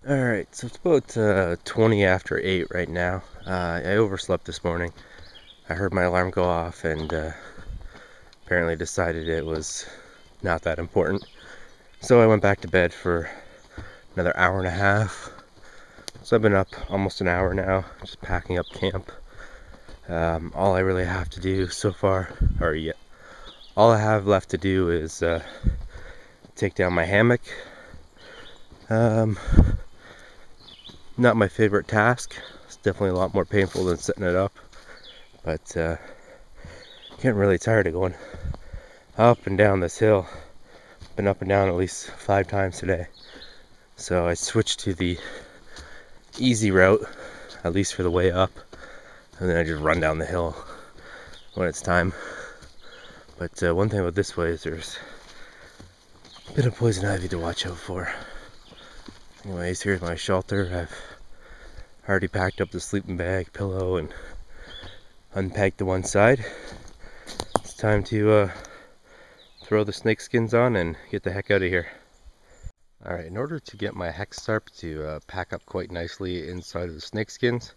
Alright, so it's about 20 after 8 right now. I overslept this morning. I heard my alarm go off and apparently decided it was not that important. So I went back to bed for another hour and a half. So I've been up almost an hour now, just packing up camp. All I really have to do so far, all I have left to do is take down my hammock. Not my favorite task. It's definitely a lot more painful than setting it up, but getting really tired of going up and down this hill. Been up and down at least 5 times today, so I switched to the easy route, at least for the way up, and then I just run down the hill when it's time. But one thing about this way is there's a bit of poison ivy to watch out for. Anyways, here's my shelter. I've already packed up the sleeping bag, pillow, and unpacked the one side. It's time to throw the snake skins on and get the heck out of here. Alright, in order to get my hex tarp to pack up quite nicely inside of the snake skins,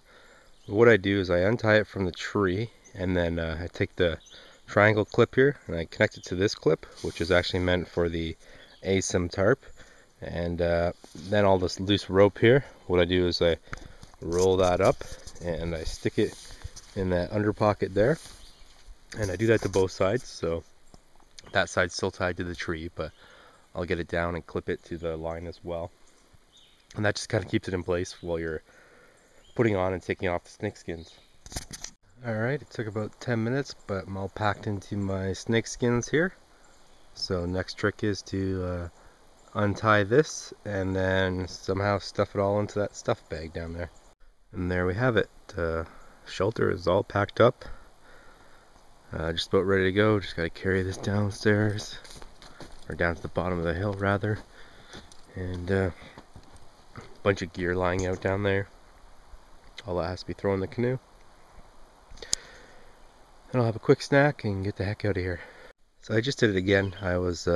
what I do is I untie it from the tree, and then I take the triangle clip here and I connect it to this clip, which is actually meant for the ASIM tarp. And then all this loose rope here, what I do is I roll that up and I stick it in that under pocket there, and I do that to both sides, so that side's still tied to the tree, but I'll get it down and clip it to the line as well, and that just kind of keeps it in place while you're putting on and taking off the snake skins. Alright, it took about 10 minutes, but I'm all packed into my snake skins here. So next trick is to untie this and then somehow stuff it all into that stuff bag down there. And there we have it. Shelter is all packed up. Just about ready to go. Just gotta carry this downstairs, or down to the bottom of the hill rather. And a bunch of gear lying out down there. All that has to be thrown in the canoe. And I'll have a quick snack and get the heck out of here. So I just did it again. I was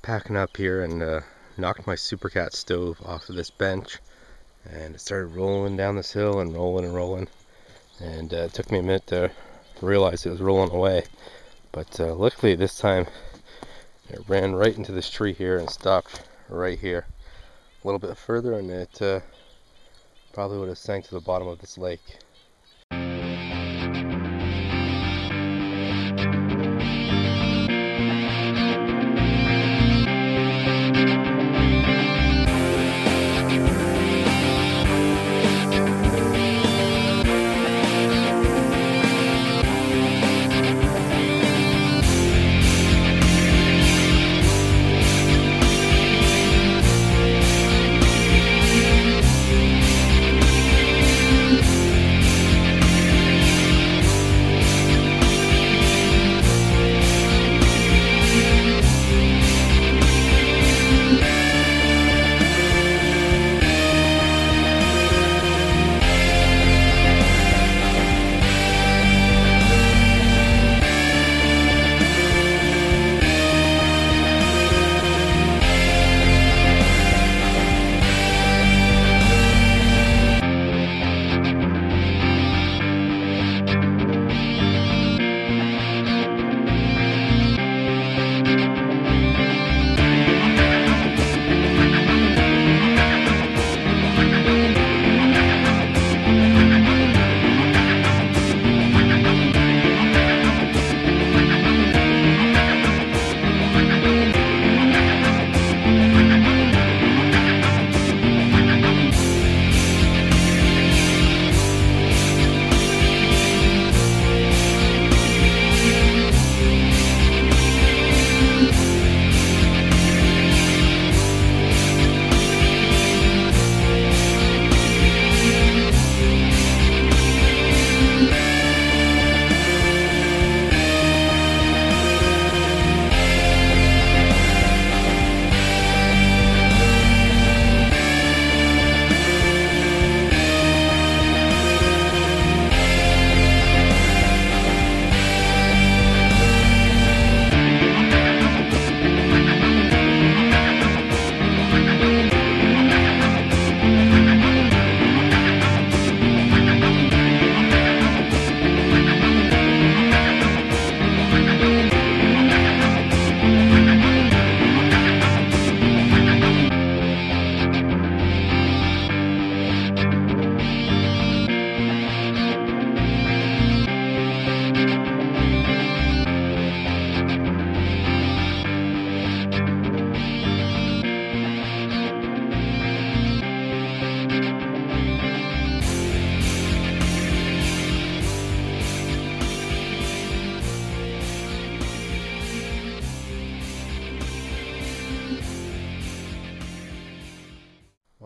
packing up here and knocked my Supercat stove off of this bench, and it started rolling down this hill and rolling, and it took me a minute to realize it was rolling away, but luckily this time it ran right into this tree here and stopped right here. A little bit further and it probably would have sank to the bottom of this lake.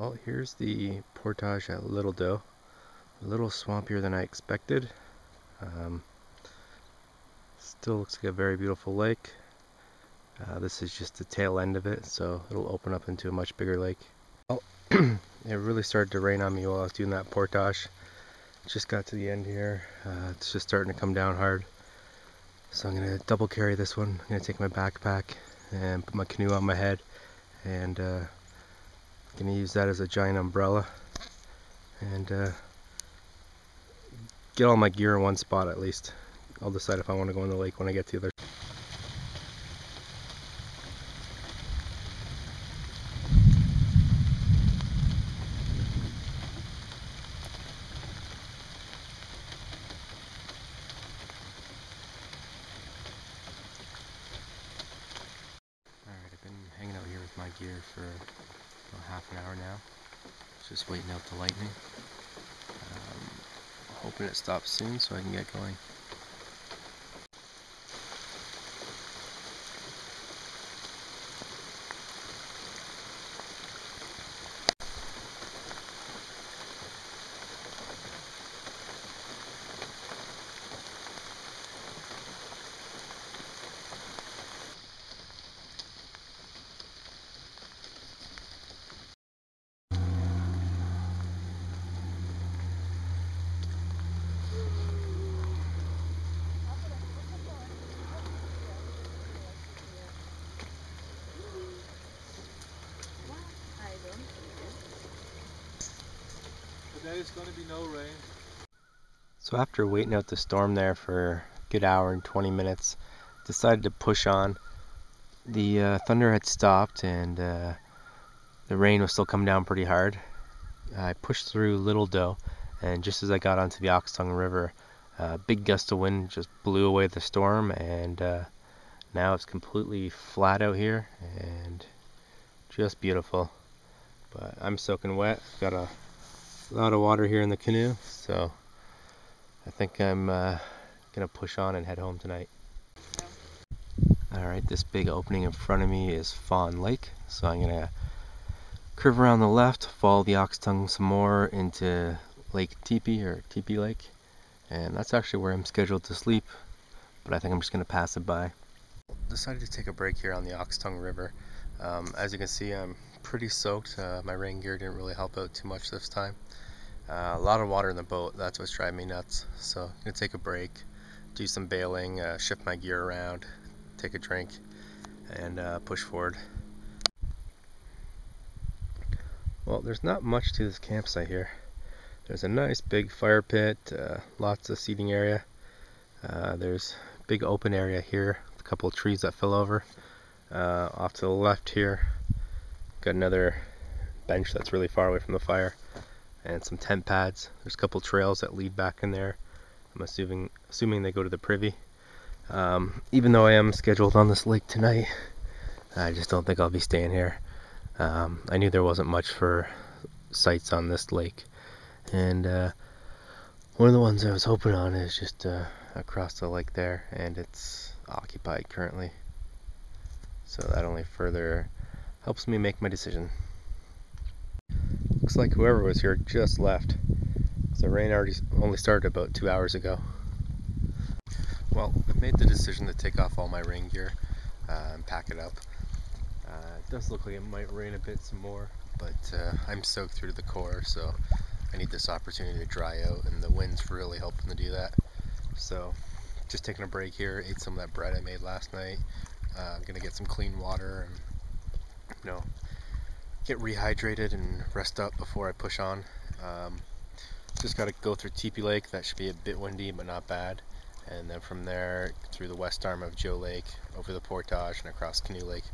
Well, here's the portage at Little Doe. A little swampier than I expected. Still looks like a very beautiful lake. This is just the tail end of it, so it'll open up into a much bigger lake. Well, it really started to rain on me while I was doing that portage. Just got to the end here. It's just starting to come down hard. So I'm going to double carry this one. I'm going to take my backpack and put my canoe on my head, and I'm going to use that as a giant umbrella and get all my gear in one spot at least. I'll decide if I want to go in the lake when I get to the other. Alright, I've been hanging out here with my gear for about half an hour now. Just waiting out the lightning. Hoping it stops soon so I can get going. There's going to be no rain. So after waiting out the storm there for a good hour and 20 minutes, decided to push on. The thunder had stopped and the rain was still coming down pretty hard. I pushed through Little Doe, and just as I got onto the Oxtongue River, a big gust of wind just blew away the storm, and now it's completely flat out here and just beautiful. But I'm soaking wet. Got a lot of water here in the canoe, so I think I'm gonna push on and head home tonight. Alright, this big opening in front of me is Fawn Lake, so I'm gonna curve around the left, follow the Oxtongue some more into Lake Tepee, or Tepee Lake, and that's actually where I'm scheduled to sleep, but I think I'm just gonna pass it by. Decided to take a break here on the Oxtongue River. As you can see, I'm pretty soaked. My rain gear didn't really help out too much this time. A lot of water in the boat, that's what's driving me nuts. So I'm gonna take a break, do some bailing, shift my gear around, take a drink, and push forward. Well, there's not much to this campsite here. There's a nice big fire pit, lots of seating area. There's a big open area here, a couple of trees that fell over. Off to the left here, got another bench that's really far away from the fire, and some tent pads. There's a couple trails that lead back in there. I'm assuming they go to the privy. Even though I am scheduled on this lake tonight, I just don't think I'll be staying here. I knew there wasn't much for sites on this lake, and one of the ones I was hoping on is just across the lake there, and it's occupied currently. So that only further helps me make my decision. Looks like whoever was here just left. The rain only started about 2 hours ago. Well, I've made the decision to take off all my rain gear and pack it up. It does look like it might rain a bit some more, but I'm soaked through to the core, so I need this opportunity to dry out, and the wind's really helping to do that. So just taking a break here, ate some of that bread I made last night. I'm gonna get some clean water and get rehydrated and rest up before I push on. Just got to go through Tepee Lake. That should be a bit windy, but not bad. And then from there, through the west arm of Joe Lake, over the portage, and across Canoe Lake.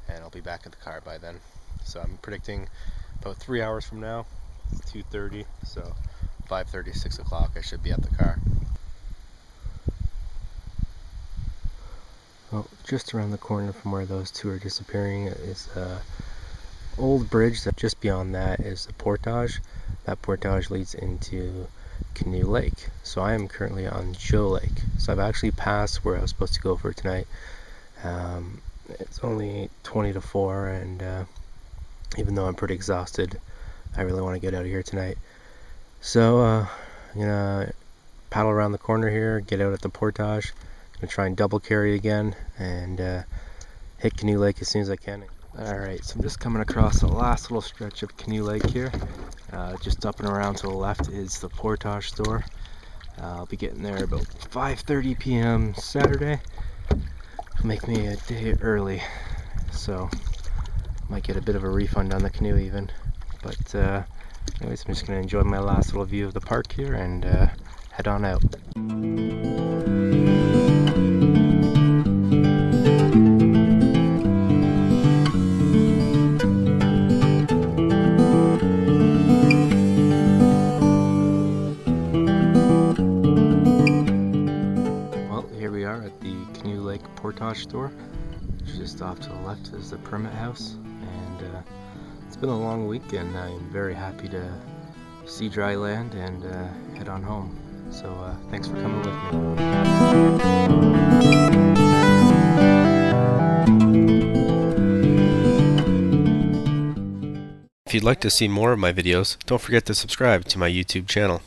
And I'll be back at the car by then. So I'm predicting about 3 hours from now, 2:30. So 5:30, 6 o'clock, I should be at the car. Well, just around the corner from where those two are disappearing is an old bridge. That just beyond that is the portage. That portage leads into Canoe Lake. So I am currently on Joe Lake. So I've actually passed where I was supposed to go for tonight. It's only 20 to 4, and even though I'm pretty exhausted, I really want to get out of here tonight. So I'm gonna paddle around the corner here, get out at the portage. Gonna try and double carry again and hit Canoe Lake as soon as I can. Alright, so I'm just coming across the last little stretch of Canoe Lake here. Just up and around to the left is the portage store. I'll be getting there about 5:30 p.m. Saturday. Make me a day early, so might get a bit of a refund on the canoe even. But anyways, I'm just going to enjoy my last little view of the park here and head on out. Portage store. Just off to the left is the permit house, and it's been a long week and I'm very happy to see dry land and head on home. So thanks for coming with me. If you'd like to see more of my videos, don't forget to subscribe to my YouTube channel.